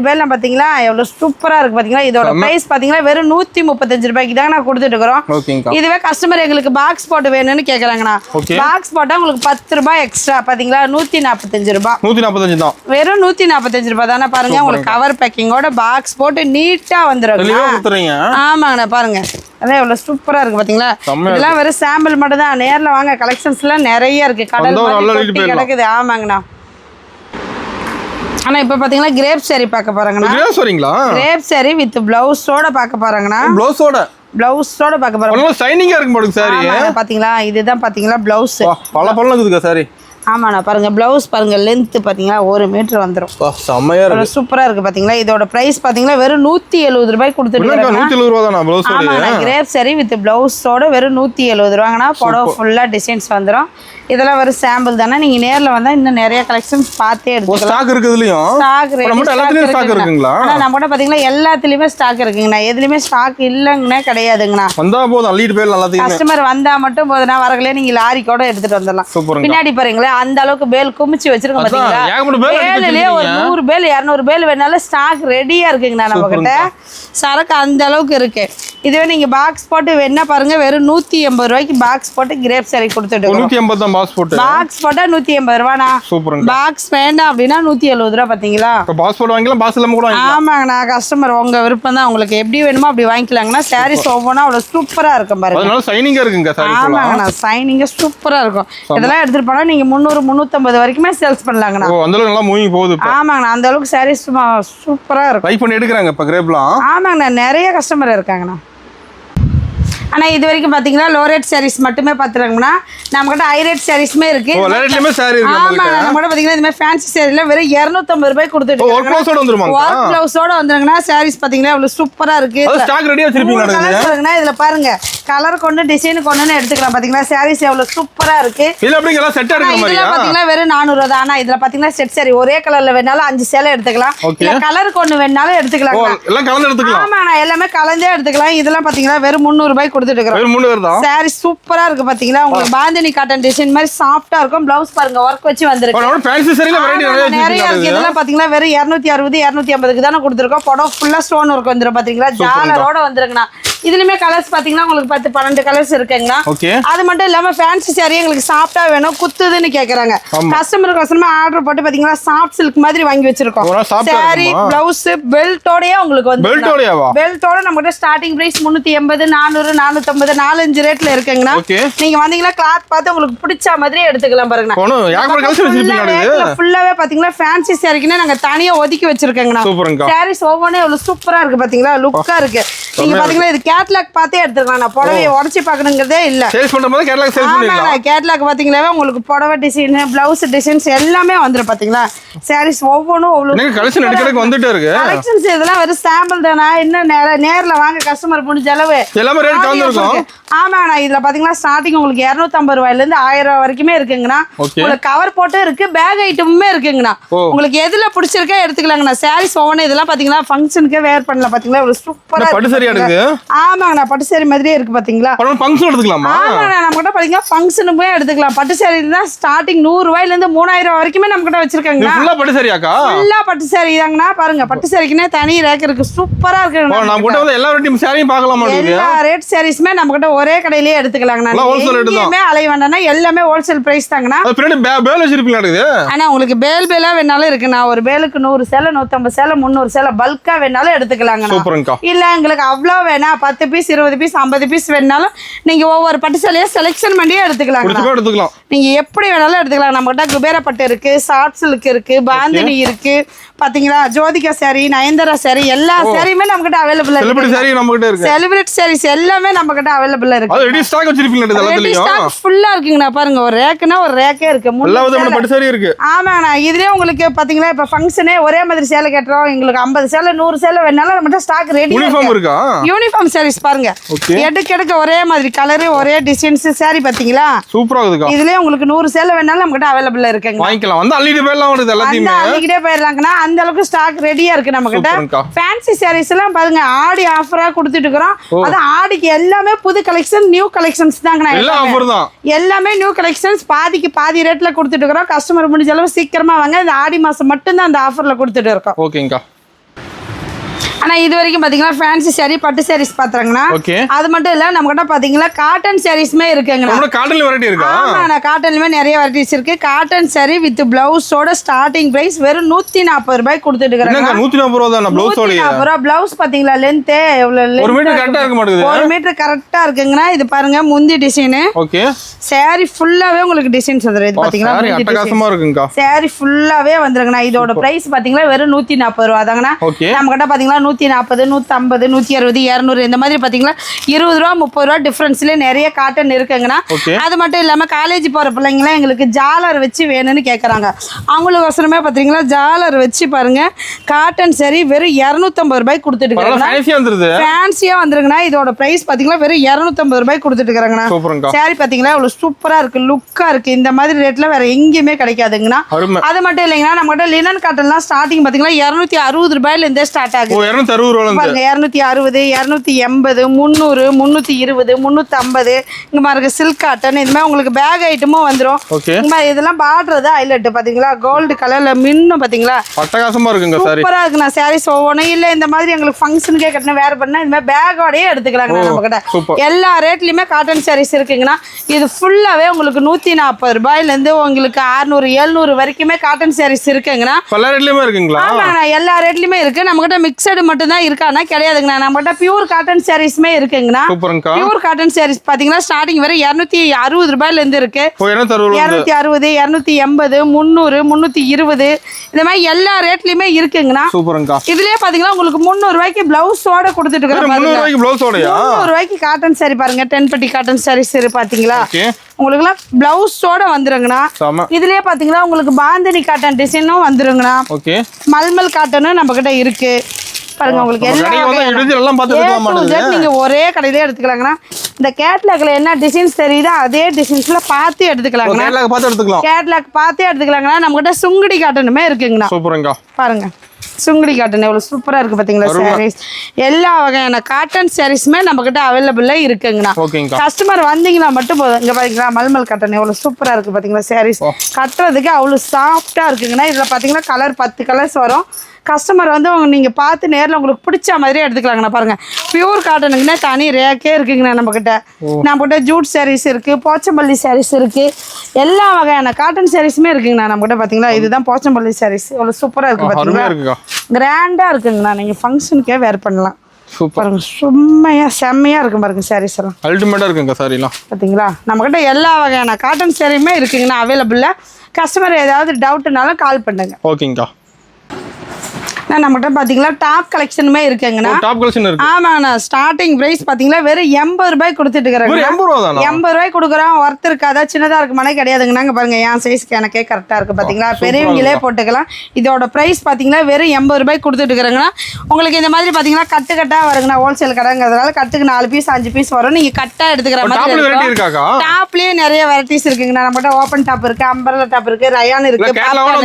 போயிடலாம். பாத்தீங்களா எவ்வளவு சூப்பரா இருக்கு பாத்தீங்களா? இதோட பிரைஸ் பாத்தீங்களா வெறும் 135 ரூபாய்க்கு தான் நான் கொடுத்துட்டு இருக்கிறோம். இதுவே கஸ்டமர் எங்களுக்கு பாக்ஸ் போட்டு வேணும்னு கேக்குறாங்கண்ணா. பாக்ஸ் போட்டா உங்களுக்கு 10 ரூபாய் எக்ஸ்ட்ரா பாத்தீங்களா 145 ரூபாய். 145 தான். வெறும் 145 ரூபாய் தானே. பாருங்க உங்களுக்கு கவர் பேக்கிங்கோட பாக்ஸ் போட்டு நீட்டா வந்துரும். ஆமாங்கண்ணா பாருங்க அதான் எவ்வளவு சூப்பரா இருக்கு பாத்தீங்களா? இதெல்லாம் வெறும் சாம்பிள் மட்டும் தான். நேர்ல வாங்க கலெக்ஷன்ஸ் எல்லாம் நிறைய இருக்கு. கடல் மாதிரி கிடக்குது. ஆமாங்கண்ணா. ஆனா இப்ப பாத்தீங்கன்னா கிரேப் சாரி பார்க்க போறாங்கண்ணா. கிரேப் சாரி வித் பிளவுஸோட பார்க்க போறாங்கண்ணா. பிளவுஸோட பார்க்க போறாங்க. ஷைனிங்கா இருக்கு பாருங்க சாரி. பாத்தீங்களா இதுதான் பாத்தீங்களா பிளவுஸ். பல பல்ல இருக்குதுங்க சாரி. ஆமாண்ணா பாருங்க பிளவுஸ் பாருங்க லென்த் பாத்தீங்களா 1 மீட்டர் வந்துரும். செம்மையா இருக்கு. சூப்பரா இருக்கு பாத்தீங்களா? இதோட பிரைஸ் பாத்தீங்களா வெறும் 170 ரூபாய் கொடுத்துருக்காங்க. 170 ரூபாய் தானா பிளவுஸ்? ஆமாண்ணா கிரேப் சாரி வித் பிளவுஸோட வெறும் 170 ரூபாங்கண்ணா. புடவை ஃபுல்லா டிசைன்ஸ் வந்துரும். இதெல்லாம் வெறும் சாம்பிள் தானே. நீங்க நேர்ல வந்தா இன்னும் நிறைய கலெக்ஷன்ஸ் பார்த்தே எடுத்துக்கலாம். ஸ்டாக் இருக்குதுலயும். ஸ்டாக் எல்லாத்துலயும் ஸ்டாக் இருக்குங்களா? ஆனா நம்மட்ட பாத்தீங்கன்னா எல்லாத்துலயுமே ஸ்டாக் இருக்குங்கண்ணா. எதுலயுமே ஸ்டாக் இல்லங்கண்ணே கிடையாதுங்கண்ணா. வந்தா போதும் அள்ளிட்டு போயிடலாம் எல்லாத்தையும். கஸ்டமர் வந்தா மட்டும் போதுனா வரங்களே நீங்க லாரி கூட எடுத்துட்டு வந்துடலாம். பின்னாடி பாருங்களே அந்த அளவுக்கு பேல் குமிச்சு வச்சிருக்கோம் பாத்தீங்களா? பேல்லயே ஒரு 100 பேல் 200 பேல் வேணாலும் ஸ்டாக் ரெடியா இருக்குங்கண்ணா நம்ம கிட்ட. சரக்கு அந்த அளவுக்கு இருக்கு. இதுவே நீங்க பாக்ஸ் போட்டு வேணா பாருங்க வெறும் 180 ரூபாய்க்கு பாக்ஸ் போட்டு கிரேப் சாரி கொடுத்துட்டு 180 தான் பாக்ஸ் போட்டு. பாக்ஸ் போட்டா 180 ரூபானா. சூப்பர்ங்க. பாக்ஸ் வேண்டாம் அப்படினா 170 ரூபாய் பாத்தீங்களா? பாக்ஸ் போட்டு வாங்கிக்கலாம் பாக்ஸ் இல்லாம கூட வாங்கிக்கலாம். ஆமாங்கண்ணா கஸ்டமர் உங்க விருப்பம் தான். உங்களுக்கு எப்படி வேணுமோ அப்படி வாங்கிக்கலாங்கண்ணா. சாரீஸ் ஒவ்வொன்றா அவ்வளவு சூப்பரா இருக்கும் பாருங்க. அதனால ஷைனிங்கா இருக்குங்க சாரி. ஆமாங்கண்ணா ஷைனிங்கா சூப்பரா இருக்கும். இதெல்லாம் எடுத்துட்டு போனா நீங்க 300 350 வரைக்குமே சேல்ஸ் பண்ணலாங்கண்ணா. ஓ அந்த அளவுக்கு நல்லா மூவிங் போகுது. ஆமாங்கண்ணா அந்த அளவுக்கு சாரீஸ் சூப்பரா இருக்கும். ட்ரை பண்ணி எடுக்கறாங்க இப்ப கிரேப்லாம். ஆமாங்கண்ணா நிறைய கஸ்டமர் இருக்காங்கண்ணா. ஆனா இது வரைக்கும் பாத்தீங்கன்னா லோ ரேட் சாரீஸ் மட்டுமே பாத்துறாங்கன்னா நம்ம கிட்ட ஹை ரேட் சாரீஸ்மே இருக்கு. ஓ ரேட்லயே சாரி இருக்கு நம்ம கிட்ட. ஆமா நம்ம கிட்ட பாத்தீங்கன்னா இந்த மாதிரி ஃபேன்சி சாரீல வெறும் 250 ரூபாய் கொடுத்துட்டு ஒர்க் ப்ளவுஸோட வந்துருமாங்க. ஒர்க் ப்ளவுஸோட வந்துருங்கனா சாரீஸ் பாத்தீங்கன்னா அவ்வளவு சூப்பரா இருக்கு. அது ஸ்டாக் ரெடியா வச்சிருப்பீங்க பாருங்க. இதுல பாருங்க கலர் கொண்டு டிசைன் கொண்டுன்னு எடுத்துக்கலாம். பாத்தீங்கன்னா சாரீஸ் எவ்வளவு சூப்பரா இருக்கு. இல்ல அப்படிங்க எல்லாம் செட் எடுக்க மாதிரியா? இதுல பாத்தீங்கன்னா வெறும் 400 தான். ஆனா இதுல பாத்தீங்கன்னா செட் சாரி ஒரே கலர்ல வேணாலும் 5 சேலை எடுத்துக்கலாம். இல்ல கலர் கொண்டு வேணாலும் எடுத்துக்கலாம். ஓ எல்லாம் கலந்து எடுத்துக்கலாம். ஆமா நான் எல்லாமே கலந்தே எடுத்துக்கலாம். இதெல்லாம் பாத்தீங்கன்னா வெறும் 300 ரூபாய் கொடுத்துட்டு இருக்கோம். வெறும் 300 தான். சாரி சூப்பரா இருக்கு பாத்தீங்களா? உங்களுக்கு பாந்தினி காட்டன் டிசைன் மாதிரி சாஃப்ட்டா இருக்கும். பிளவுஸ் பாருங்க வர்க் வச்சு வந்திருக்கு. நம்ம ஃபேன்சி சாரில வெரைட்டி நிறைய இருக்கு. இதெல்லாம் பாத்தீங்கன்னா வெறும் 260 250க்கு தான கொடுத்திருக்கோம். படம் ஃபுல்லா ஸ்டோன் வர்க் வந்துரும் பாத்தீங்களா? ஜாலரோட வந்துருங்கண்ணா. இதுலயுமே கலர்ஸ் பாத்தீங்கன்னா உங்களுக்கு 10 12 கலர்ஸ் இருக்குங்கண்ணா. அது மட்டும் இல்லாம ஃபேன்சி சாரி எங்களுக்கு சாஃப்ட்டா வேணும் குத்துதுன்னு கேக்குறாங்க. கஸ்டமர் ஆர்டர் போட்டு பாத்தீங்கன்னா சாஃப்ட் சில்க் மாதிரி வாங்கி வச்சிருக்கோம். சாரி பிளவுஸ் பெல்ட்டோடயே உங்களுக்கு வந்து பெல்ட்டோட நம்ம கிட்ட ஸ்டார்டிங் பிரைஸ் 380 400 450 4-5 ரேட்ல இருக்குங்கண்ணா. நீங்க வந்தீங்கன்னா கிளாத் பார்த்து உங்களுக்கு பிடிச்ச மாதிரியே எடுத்துக்கலாம் பாருங்க. ஃபுல்லாவே பாத்தீங்கன்னா ஃபேன்சி சாரிக்குன்னு நாங்க தனியா ஒதுக்கி வச்சிருக்கோங்கண்ணா. சாரீஸ் ஒவ்வொன்றும் எவ்வளவு சூப்பரா இருக்கு பாத்தீங்களா? லுக்கா இருக்கு. நீங்க பாத்தீங்கன்னா இது கேட்லாக் பார்த்தே எடுத்துக்கலாம். நான் புடவையை உடச்சி பார்க்கணுங்கிறதே இல்ல. சேல்ஸ் பண்ணும்போது கேட்லாக் சேல்ஸ் பண்ணிடலாம். கேட்லாக் பாத்தீங்களா உங்களுக்கு புடவை டிசைன் பிளவுஸ் டிசைன்ஸ் எல்லாமே வந்துரும் பாத்தீங்களா? சாரீஸ் ஒவ்வொன்றும் அவ்வளவு கலெக்ஷன் எடுக்கிறதுக்கு வந்துட்டே இருக்கு. கலெக்ஷன்ஸ் இதெல்லாம் வெறும் சாம்பிள் தானா. இன்னும் நேர்ல வாங்க கஸ்டமர் முடிஞ்ச அளவு எல்லாமே ரேட் கம்மியா ஆமாண்ணா. இதுல பாத்தீங்கன்னா ஸ்டார்டிங் உங்களுக்கு 250 ரூபாயில இருந்து 1000 ரூபாய் வரைக்குமே இருக்குங்கண்ணா. உங்களுக்கு கவர் போட்டு இருக்கு பேக் ஐட்டமுமே இருக்குங்கண்ணா. உங்களுக்கு எதுல பிடிச்சிருக்கா எடுத்துக்கலாங்கண்ணா. சாரீஸ் ஒவ்வொன்றும் இதெல்லாம் பாத்தீங்கன்னா ஃபங்க்ஷனுக்கே வேர் பண்ணலாம் பாத்தீங்களா? சூப்பரா பட்டு சரியா இருக்கு. ஆமாங்கண்ணா பட்டு சாரி மாதிரியே இருக்கு பாத்தீங்களா? ஃபங்க்ஷன் எடுத்துக்கலாமா? ஆமாண்ணா நம்ம கிட்ட பாத்தீங்கன்னா ஃபங்க்ஷனுமே எடுத்துக்கலாம். பட்டு சாரி தான் ஸ்டார்டிங் 100 ரூபாயில இருந்து 3000 ரூபாய் வரைக்குமே நம்ம கிட்ட வச்சிருக்காங்க. ஃபுல்லா பட்டு சாரியாக்கா? ஃபுல்லா பட்டு சாரி தாங்கண்ணா. பாருங்க பட்டு சாரிக்குனே தனி ரேக் இருக்கு. சூப்பரா இருக்கு. நம்ம கிட்ட வந்து எல்லா ரேட்டும் சாரியும் பார்க்கலாமா? எல்லா ரேட் சாரீஸ்மே நம்ம கிட்ட ஒரே கடையிலேயே எடுத்துக்கலாங்கண்ணா. எல்லாம் wholesale rate தான். எங்கேயுமே அலைய வேண்டாம்னா எல்லாமே ஹோல்சேல் பிரைஸ் தாங்கண்ணா. அது பின்னாடி பேல் வச்சிருப்பீங்களா இருக்குது? ஆனா உங்களுக்கு பேலா வேணாலும் இருக்குண்ணா. ஒரு பேலுக்கு 100 சேலை 150 சேலை 300 சேலை பல்கா வேணாலும் எடுத்துக்கலாங்கண்ணா. சூப்பர்ங்கக்கா. இல்ல எங்களுக்கு அவ்வளோ வேணா 10 பீஸ் 20 பீஸ் 50 பீஸ் வேணாலும் நீங்க ஒவ்வொரு பட்டு சேலையை செலெக்ஷன் பண்ணியே எடுத்துக்கலாங்கண்ணா. எடுத்துக்கலாம். நீங்க எப்படி வேணாலும் எடுத்துக்கலாம். நம்மகிட்ட குபேர பட்டு இருக்கு, சாஃப்ட் சில்க் இருக்கு, பாந்தினி இருக்கு, பாத்தீங்களா ஜோதிகா சாரி, நயன்தாரா சாரி, எல்லா சாரியுமே நம்மகிட்ட அவைலபிள் இருக்கு. செலிபிரிட்டி சாரி நம்மகிட்ட இருக்கு. செலிபிரிட்டி சாரீஸ் எல்லாமே நம்மகிட்ட அவைலபிள் இருக்கு. அது ரெடி ஸ்டாக் வச்சிருப்பீங்களா எல்லாத்துலயும்? ஸ்டாக் ஃபுல்லா இருக்குங்கண்ணா. பாருங்க ஒரு ரேக்குனா ஒரு ரேக்கே இருக்கு. எல்லா விதமான பட்டு சாரி இருக்கு. ஆமாண்ணா. இதுலயே உங்களுக்கு பாத்தீங்களா இப்ப ஃபங்க்ஷனே ஒரே மாதிரி சேலை கேட்றோம், எங்களுக்கு 50 சேலை 100 சேலை வேணாலும் நம்மகிட்ட ஸ்டாக் ரெடி. யூனிஃபார்ம் இருக்கா? யூனிஃபார்ம் சாரீஸ் பாருங்க, எடுக்க ஒரே மாதிரி கலர் ஒரே டிசைன்ஸ் சாரி பாத்தீங்களா சூப்பரா இருக்குக்கா. இதுலயே உங்களுக்கு 100 சேலை வேணாலும் நம்மகிட்ட அவைலபிள் இருக்குங்க. வாங்கிக்கலாம். வந்து அள்ளிட்டு போயிடலாம். வருது எல்லாத்தையுமே அள்ளிக்கிட்டே போயிடலாங்கண்ணா. அந்த அளவுக்கு ஸ்டாக் ரெடியா இருக்கு நம்ம கிட்ட. ஃபேன்சி சாரீஸ் எல்லாம் பாருங்க ஆடி ஆஃபரா கொடுத்துட்டு இருக்கிறோம். அது ஆடிக்கு எல்லாமே புது கலெக்ஷன், நியூ கலெக்ஷன்ஸ் தாங்கண்ணா. எல்லாமே நியூ கலெக்ஷன்ஸ் பாதிக்கு பாதி ரேட்ல கொடுத்துட்டு இருக்கிறோம். கஸ்டமர் முடிஞ்ச அளவு சீக்கிரமா வாங்க. இந்த ஆடி மாசம் மட்டும் தான் அந்த ஆஃபர்ல கொடுத்துட்டு இருக்கோம். ஓகேங்கா. ஆனா இது வரைக்கும் பாத்தீங்கன்னா ஃபேன்சி சாரி பட்டு சாரீஸ் பாத்துறாங்கண்ணா. அது மட்டும் இல்ல நம்ம கிட்ட பாத்தீங்கன்னா காட்டன் சாரீஸ்மே இருக்குங்கண்ணா. காட்டன்ல வெரைட்டி இருக்கா? ஆமாண்ணா. காட்டன்லயுமே நிறைய வெரைட்டிஸ் இருக்கு. காட்டன் சாரி வித் பிளவுஸோட ஸ்டார்டிங் பிரைஸ் வெறும் 140 ரூபாய் கொடுத்துட்டு இருக்காங்க. 140 ரூபாய் தான் பிளவுஸோட. 140 ரூபாய். பிளவுஸ் பாத்தீங்களா லென்த் எவ்வளவு? 1 மீட்டர் கரெக்ட்டா இருக்க மாட்டேங்குது. 1 மீட்டர் கரெக்ட்டா இருக்குங்கண்ணா. இது பாருங்க முந்தி டிசைன். ஓகே. சாரி ஃபுல்லாவே உங்களுக்கு டிசைன்ஸ் வந்துரும். இது பாத்தீங்களா சாரி அட்டகாசமா இருக்குங்கா. சாரி ஃபுல்லாவே வந்துருங்கண்ணா. இதோட பிரைஸ் பாத்தீங்களா வெறும் 140 ரூபாய் தாங்கண்ணா. நம்ம கிட்ட பாத்தீங்களா 140 150 160 200 இந்த மாதிரி பாத்தீங்களா 20 ரூபா 30 ரூபா டிஃபரன்ஸ்ல நிறைய காட்டன் இருக்குங்கண்ணா. அது மட்டும் இல்லாம காலேஜ் போற பிள்ளைங்களாம் எங்களுக்கு ஜாலர் வச்சு வேணும்னு கேக்குறாங்க. அவங்களுக்கு அவசரமே பாத்தீங்களா ஜாலர் வச்சு பாருங்க காட்டன் சாரி வெறும் 250 ரூபாய் கொடுத்துட்டு இருக்காங்க. ஃபேன்சியா வந்துருங்கண்ணா. இதோட பிரைஸ் பாத்தீங்களா வெறும் 250 ரூபாய் கொடுத்துட்டு இருக்காங்கண்ணா. சாரி பாத்தீங்களா இவ்வளவு சூப்பரா இருக்கு, லுக்கா இருக்கு. இந்த மாதிரி ரேட்ல வேற எங்கேயுமே கிடைக்காதுங்கண்ணா. அது மட்டும் இல்லைங்கண்ணா நம்ம கிட்ட லினன் காட்டன்லாம் ஸ்டார்டிங் பாத்தீங்களா 260 ரூபாயில இருந்தே ஸ்டார்ட் ஆகுது. 260 280 280 300 320 350 இங்க பாருங்க சில்க் காட்டன். இது மாதிரி உங்களுக்கு பேக் ஐட்டமும் வந்துரும். இதெல்லாம் பார்டர் தான் ஹைலைட் பாத்தீங்களா கோல்டு கலர்ல மின்னும் பாத்தீங்களா அட்டகாசமா இருக்குங்க. சூப்பரா இருக்குண்ணா. சாரீஸ் ஒவ்வொன்றும் இல்ல இந்த மாதிரி எங்களுக்கு ஃபங்க்ஷனுக்கே கட்டணும் வேற பண்ணா இந்த மாதிரி பேக்கோடயே எடுத்துக்கலாங்க நம்ம கிட்ட. எல்லா ரேட்லயுமே காட்டன் சாரீஸ் இருக்குங்கண்ணா. இது ஃபுல்லாவே உங்களுக்கு 140 ரூபாயில இருந்து உங்களுக்கு 600 700 வரைக்குமே காட்டன் சாரீஸ் இருக்குங்கண்ணா. எல்லா ரேட்லயுமே இருக்குங்களா? ஆமாண்ணா எல்லா ரேட்லயுமே இருக்கு. நம்ம கிட்ட மிக்சடு மட்டும் தான் இருக்கானா கிடையாதுங்கண்ணா. நம்ம கிட்ட பியூர் காட்டன் சாரீஸ்மே இருக்குங்கண்ணா. பியூர் காட்டன் சாரீஸ் பாத்தீங்கன்னா ஸ்டார்டிங் வரை 260 ரூபாயில இருந்து இருக்கு. 260 280 300 320 இந்த மாதிரி எல்லா ரேட்லயுமே இருக்குங்கண்ணா. இதுலயே பாத்தீங்கன்னா உங்களுக்கு 300 ரூபாய்க்கு பிளவுஸோட கொடுத்துட்டு இருக்காங்க. 300 ரூபாய்க்கு காட்டன் சாரி பாருங்க 10 பட்டி காட்டன் சாரீஸ் பாத்தீங்களா உங்களுக்கு எல்லாம் பிளவுஸோட வந்துருங்கண்ணா. இதுலயே பாத்தீங்கன்னா உங்களுக்கு பாந்தினி காட்டன் டிசைனும் வந்துருங்கண்ணா. மல்மல் காட்டனும் நம்ம கிட்ட இருக்கு பாருங்க. உங்களுக்கு நீங்க ஒரே கடையிலே எடுத்துக்கலாங்கண்ணா. இந்த கேட்லாக்ல என்ன டிசைன்ஸ் தெரியுதோ அதே டிசைன்ஸ்ல பார்த்து எடுத்துக்கலாங்கண்ணா. கேட்லாக் பார்த்தே எடுத்துக்கலாங்கண்ணா. நம்ம கிட்ட சுங்குடி காட்டனுமே இருக்குங்கண்ணா. பாருங்க சுங்குடி காட்டன் எவ்வளவு சூப்பரா இருக்கு பாத்தீங்களா சாரீஸ். எல்லா வகையான காட்டன் சாரீஸ்மே நம்ம கிட்ட அவைலபிளா இருக்குங்கண்ணா. கஸ்டமர் வந்தீங்கன்னா மட்டும் போதும். இங்க பாத்தீங்களா மல்மல் காட்டன் எவ்வளவு சூப்பரா இருக்கு பாத்தீங்களா சாரீஸ். கட்டுறதுக்கு அவ்வளவு சாஃப்டா இருக்குங்கண்ணா. இதுல பாத்தீங்கன்னா கலர் 10 கலர்ஸ் வரும். கஸ்டமர் வந்து நீங்க பார்த்து நேரில் உங்களுக்கு பிடிச்ச மாதிரியே எடுத்துக்கலாங்கண்ணா. பாருங்க பியூர் காட்டனுக்குன்னா தனி ரேக்கே இருக்குங்கண்ணா. நம்ம கிட்ட ஜூட் சாரீஸ் இருக்கு, போச்சம்பள்ளி சாரீஸ் இருக்கு, எல்லா வகையான காட்டன் சாரீஸுமே இருக்குங்கண்ணா நம்ம கிட்ட. பாத்தீங்களா இதுதான் போச்சம்பள்ளி சாரீஸ் எவ்வளவு சூப்பரா இருக்கு பாத்தீங்களா. கிராண்டா இருக்குங்கண்ணா. நீங்க ஃபங்க்ஷனுக்கே வேர் பண்ணலாம். பாருங்க செம்மையா இருக்கும் பாருங்க சாரீஸ் எல்லாம் அல்டிமேட்டா இருக்குங்க. சாரிலாம் பாத்தீங்களா நம்ம கிட்ட எல்லா வகையான காட்டன் சாரியுமே இருக்குங்கண்ணா அவைலபிளா. கஸ்டமர் ஏதாவது டவுட்னாலும் கால் பண்ணுங்க. ஓகேங்கா. நம்மகிட்ட பாத்தீங்களா டாப் கலெக்ஷனுமே இருக்குங்கண்ணா. டாப் கலெக்ஷன் இருக்கு. ஆமாண்ணா. ஸ்டார்டிங் பிரைஸ் பாத்தீங்களா வெறும் 80 ரூபாய் கொடுத்துட்டு இருக்காங்க. 80 ரூபாய் கொடுக்குறோம். ஒர்த் இருக்காதா சின்னதா இருக்குமானே கிடையாதுங்கண்ணா. பாருங்க என் சைஸ்க்கு எனக்கே கரெக்டா இருக்கு பாத்தீங்களா. பெரியவங்களே போட்டுக்கலாம். இதோட பிரைஸ் பாத்தீங்களா வெறும் 80 ரூபாய் கொடுத்துட்டு இருக்காங்கண்ணா. உங்களுக்கு இந்த மாதிரி பாத்தீங்கன்னா கட்டு கட்டா வருங்கண்ணா. ஹோல்சேல் கடைங்கிறதுனால கட்டுக்கு 4 பீஸ் 5 பீஸ் வரும். நீங்க கட்டா எடுத்துக்கிற மாதிரி டாப்லயே நிறைய வெரைட்டிஸ் இருக்குங்கண்ணா. நம்மகிட்ட ஓப்பன் டாப் இருக்கு, அம்பர்லா டாப் இருக்கு, ரயான் இருக்கு,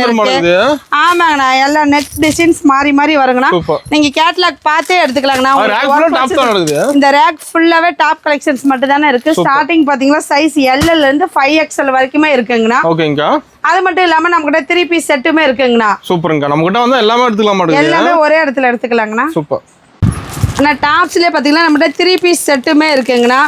இருக்கு. ஆமாங்கண்ணா எல்லா நெக் டிசைன்ஸ் மாறி மாறி வருங்கண்ணா. நீங்க கேட்லாக் பார்த்தே எடுத்துக்கலாங்கண்ணா. இந்த ரேக் ஃபுல்லாவே டாப் கலெக்ஷன்ஸ் மட்டும் தானே இருக்கு. ஸ்டார்டிங் பாத்தீங்கன்னா சைஸ் L ல இருந்து 5XL வரைக்குமே இருக்குங்கண்ணா. அது மட்டும் இல்லாம நம்ம கிட்ட 3 பீஸ் செட்டுமே இருக்குங்கண்ணா. சூப்பர்ங்க. நம்ம கிட்ட வந்து எல்லாமே எடுத்துக்கலாம். எல்லாமே ஒரே இடத்துல எடுத்துக்கலாங்கண்ணா. சூப்பர். ஆனா டாப்ஸ்லயே பாத்தீங்கன்னா நம்ம கிட்ட 3 பீஸ் செட்டுமே இருக்குங்கண்ணா.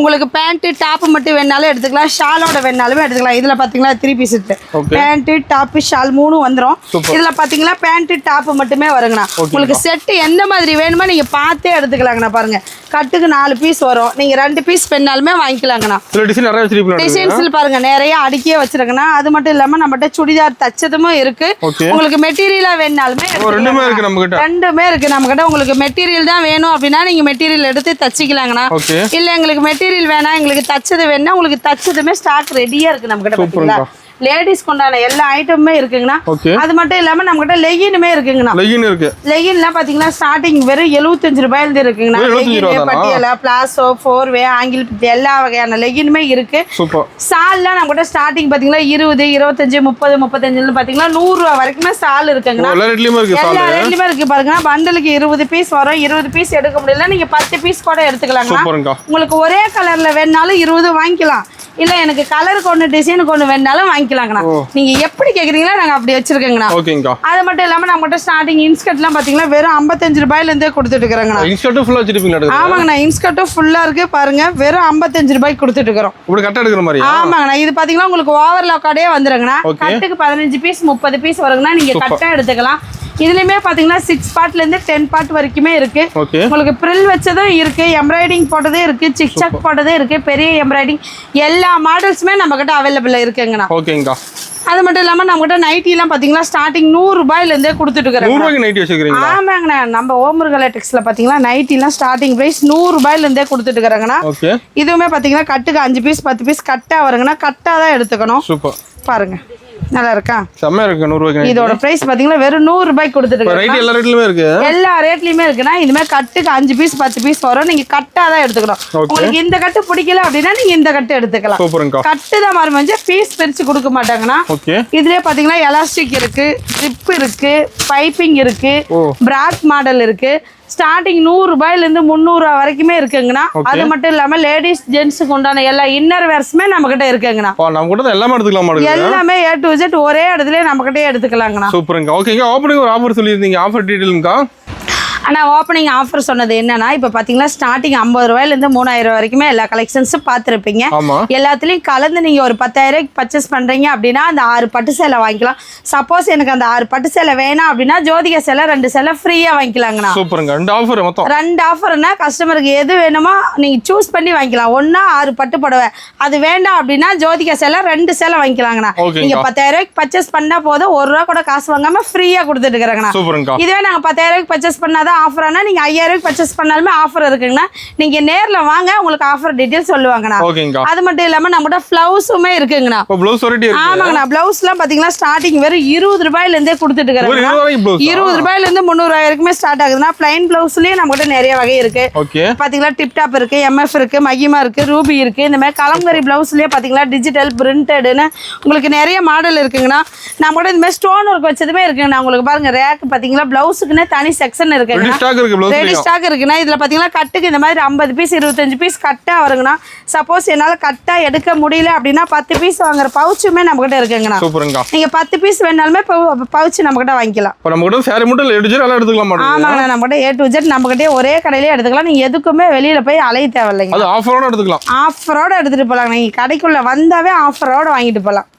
உங்களுக்கு பேண்ட் டாப் மட்டும் வேணாலும் எடுத்துக்கலாம், ஷாலோட வேணாலுமே எடுத்துக்கலாம். இதுல பாத்தீங்களா 3 piece set, pant top shawl 3 வந்துரும். இதுல பாத்தீங்களா பேண்ட் டாப் மட்டுமே வருங்கண்ணா. உங்களுக்கு செட் எந்த மாதிரி வேணுமோ நீங்க பார்த்தே எடுத்துக்கலாங்கண்ணா. பாருங்க கட்டுக்கு 4 பீஸ் வரும், நீங்க 2 பீஸ் வேணாலுமே வாங்கிக்கலாங்கண்ணா. டிசைன்ஸ்ல பாருங்க நிறைய அடுக்கியே வச்சிருக்கேன்னா. அது மட்டும் இல்லாம நம்மகிட்ட சுடிதார் தச்சதும் இருக்கு. உங்களுக்கு மெட்டீரியலா வேணாலுமே ரெண்டுமே இருக்கு நம்ம கிட்ட. உங்களுக்கு மெட்டீரியல் தான் வேணும் அப்படின்னா நீங்க மெட்டீரியல் எடுத்து தச்சிக்கலாங்கண்ணா. இல்ல எங்களுக்கு மெட்டீரியல் வேணாம் எங்களுக்கு தச்சது வேணா உங்களுக்கு தச்சதுமே ஸ்டாக் ரெடியா இருக்கு நம்ம கிட்ட. பாத்தீங்களா லேடிஸ் கொண்டான எல்லா ஐட்டமுமே இருக்குங்கண்ணா. அது மட்டும் இல்லாம நம்ம கிட்ட லெகினுமே இருக்குங்கண்ணா. லெகின்லாம் பாத்தீங்கன்னா ஸ்டார்டிங் வெறும் 75 ரூபாயில இருந்து இருக்குங்கண்ணா. லெகின் பட்டியலா பிளாசோ 4 ஆங்கிள் எல்லா வகையான லெகினுமே இருக்கு. சால்லாம் நம்ம கிட்ட ஸ்டார்டிங் பாத்தீங்கன்னா 20 25 30 35 பாத்தீங்கன்னா 100 ரூபாய் வரைக்குமே சால் இருக்குங்கண்ணா. எல்லா ரேட்லயுமே இருக்கு பாருங்க. பண்டலுக்கு 20 பீஸ் வரும். 20 பீஸ் எடுக்க முடியல நீங்க 10 பீஸ் கூட எடுத்துக்கலாங்க. உங்களுக்கு ஒரே கலர்ல வேணாலும் 20 வாங்கிக்கலாம். இல்ல எனக்கு கலருக்கு ஒன்று டிசைனுக்கு ஒன்று வேணாலும் வாங்கிக்கலாங்கண்ணா. நீங்க எப்படி கேக்குறீங்களோ நாங்க அப்படி வச்சிருக்கோங்கண்ணா. அது மட்டும் இல்லாம நம்மகிட்ட ஸ்டார்டிங் இன்ஸ்கர்ட்லாம் பாத்தீங்கன்னா வெறும் 55 ரூபாயில இருந்தே கொடுத்துட்டு இருக்கிறோங்கண்ணா. இன்ஸ்கர்ட் ஃபுல்லா வச்சிருப்பீங்களா? ஆமாங்கண்ணா இன்ஸ்கர்ட்டும் ஃபுல்லா இருக்கு பாருங்க. வெறும் 55 ரூபாய்க்கு கொடுத்துட்டு இருக்கிறோம். இப்படி கட்ட எடுக்கிற மாதிரி. ஆமாங்கண்ணா இது பாத்தீங்கன்னா உங்களுக்கு ஓவர்லாக்கோடே வந்துருங்கண்ணா. கட்டுக்கு 15 பீஸ் 30 பீஸ் வருங்கண்ணா. நீங்க கட்டா எடுத்துக்கலாம். இதுலயுமே பாத்தீங்கன்னா 6 பார்ட்ல இருந்து 10 பார்ட் வரைக்குமே இருக்கு. உங்களுக்கு பிரில் வச்சதும் இருக்கு, எம்ப்ராய்டிங் போட்டதே இருக்கு, சிக் சாக் போட்டதே இருக்கு, பெரிய எம்ப்ராய்டிங் எல்லா மாடல்ஸுமே நம்ம கிட்ட அவைலபிள் இருக்குங்கண்ணா. ஓகேங்கா. அது மட்டும் இல்லாம நம்ம கிட்ட நைட்டி எல்லாம் பாத்தீங்கன்னா ஸ்டார்டிங் 100 ரூபாயில இருந்தே கொடுத்துட்டு இருக்காங்க. ஆமாங்கண்ணா நம்ம ஓமுருகலை டெக்ஸ்ல பாத்தீங்கன்னா நைட்டி எல்லாம் ஸ்டார்டிங் பிரைஸ் 100 ரூபாயில இருந்தே கொடுத்துட்டு இருக்காங்கண்ணா. இதுவுமே பாத்தீங்கன்னா கட்டுக்கு 5 பீஸ் 10 பீஸ் கட்டா வருங்கண்ணா. கட்டா தான் எடுத்துக்கணும். பாருங்க நல்லா இருக்கா? செம்ம இருக்கு. 100 ரூபாய்க்கு இதோட பிரைஸ் பாத்தீங்கன்னா வெறும் 100 ரூபாய்க்கு கொடுத்துட்டு இருக்காங்க. எல்லா ரேட்லயுமே இருக்கு. எல்லா ரேட்லயுமே இருக்குன்னா இதுமே கட்டுக்கு 5 பீஸ் 10 பீஸ் வரும். நீங்க கட்டா தான் எடுத்துக்கணும். உங்களுக்கு இந்த கட்டு பிடிக்கல அப்படின்னா நீங்க இந்த கட்டு எடுத்துக்கலாம். கட்டு தான் மாறும் வந்து பீஸ் பிரிச்சு கொடுக்க மாட்டாங்கன்னா. இதுலயே பாத்தீங்கன்னா எலாஸ்டிக் இருக்கு, ஜிப் இருக்கு, பைப்பிங் இருக்கு, பிராக் மாடல் இருக்கு. ஸ்டார்டிங் 100 ரூபாயில இருந்து 300 ரூபாய் வரைக்குமே இருக்குங்கண்ணா. அது மட்டும் இல்லாம லேடிஸ் ஜென்ட்ஸுக்கு உண்டான எல்லா இன்னர் வேர்ஸுமே நம்ம கிட்ட இருக்குங்கண்ணா. நம்ம கிட்ட எல்லாமே எடுத்துக்கலாம். எல்லாமே A to Z ஒரே இடத்துல நம்ம கிட்டே எடுத்துக்கலாங்கண்ணா. சூப்பருங்க. ஓகேங்க. ஓப்பனிங் ஒரு ஆஃபர் சொல்லியிருந்தீங்க, ஆஃபர் டீடைல்ங்கா? ஆனால் ஓப்பனிங் ஆஃபர் சொன்னது என்னன்னா இப்போ பார்த்தீங்கன்னா ஸ்டார்டிங் 50 ரூபாயிலேருந்து 3000 வரைக்குமே எல்லா கலெக்ஷன்ஸும் பார்த்துருப்பீங்க. எல்லாத்துலேயும் கலந்து நீங்கள் ஒரு 10,000 ரூபாய்க்கு பர்ச்சேஸ் பண்ணுறீங்க அப்படின்னா அந்த 6 பட்டு சேலை வாங்கிக்கலாம். சப்போஸ் எனக்கு அந்த 6 பட்டு சேலை வேணாம் அப்படின்னா ஜோதிகா சேலை 2 சேலை ஃப்ரீயாக வாங்கிக்கலாங்கண்ணா. சூப்பருங்க. 2 ஆஃபர்னா கஸ்டமருக்கு எது வேணுமோ நீங்கள் சூஸ் பண்ணி வாங்கிக்கலாம். ஒன்றா 6 பட்டு புடவை, அது வேண்டாம் அப்படின்னா ஜோதிகா சேலை 2 சேலை வாங்கிக்கலாங்கண்ணா. நீங்கள் 10,000 ரூபாய்க்கு பர்ச்சேஸ் பண்ணால் போதும், 1 ரூபா கூட காசு வாங்காமல் ஃப்ரீயாக கொடுத்துட்டு இருக்கிறாங்கண்ணா. இதுவே நாங்கள் 10,000 ரூபாய்க்கு பர்ச்சேஸ் பண்ணாதான் ஆஃபர். ஆனா நீங்க 5000 ரூபாய்க்கு பர்ச்சேஸ் பண்ணாலுமே ஆஃபர் இருக்குங்கண்ணா. நீங்க நேர்ல வாங்க உங்களுக்கு ஆஃபர் டீடைல் சொல்லுவாங்கண்ணா. அது மட்டும் இல்லாம நம்மகிட்ட பிளவுஸுமே இருக்குங்கண்ணா. ஆமாங்கண்ணா. பிளவுஸ்லாம் பாத்தீங்கன்னா ஸ்டார்டிங் வெறும் 20 ரூபாயில இருந்தே கொடுத்துட்டு இருக்காங்க. 20 ரூபாயில இருந்து 300 ரூபாய் வரைக்குமே ஸ்டார்ட் ஆகுதுன்னா. பிளைன் பிளவுஸ்லயே நம்மகிட்ட நிறைய வகை இருக்கு. பாத்தீங்கன்னா டிப்டாப் இருக்கு, MF இருக்கு, மகிமா இருக்கு, ரூபி இருக்கு. இந்த மாதிரி கலம்கரி பிளவுஸ்லயே பாத்தீங்கன்னா டிஜிட்டல் பிரிண்டட்னு உங்களுக்கு நிறைய மாடல் இருக்குங்கண்ணா. நம்மகிட்ட இந்த மாதிரி ஸ்டோன் ஒர்க் வச்சதுமே இருக்குங்கண்ணா. உங்களுக்கு பாருங்க ரேக் பாத்தீங்கன்னா பிளவுஸுக்குன்னு தனி செக்ஷன் இருக்குங்கண்ணா. ரெடி ஸ்டாக் இருக்குன்னா. இதுல பாத்தீங்கன்னா கட்டுக்கு இந்த மாதிரி 50 பீஸ் 25 பீஸ் கட்டா வருங்கண்ணா. சப்போஸ் என்னால கட்டா எடுக்க முடியல அப்படின்னா 10 பீஸ் வாங்குற பவுச்சுமே நம்ம கிட்ட இருக்குங்கண்ணா. நீங்க 10 பீஸ் வேணாலுமே பவுச் நம்ம கிட்ட வாங்கிக்கலாம். ஆமாங்கண்ணா. நம்ம கிட்ட A to Z நம்ம கிட்டே ஒரே கடையிலே எடுத்துக்கலாம். நீங்க எதுக்குமே வெளியில போய் அலைய தேவையில்லைங்க. ஆஃபரோட எடுத்துட்டு போலாம். நீங்க கடைக்குள்ள வந்தாவே ஆஃபரோட வாங்கிட்டு போலாம்.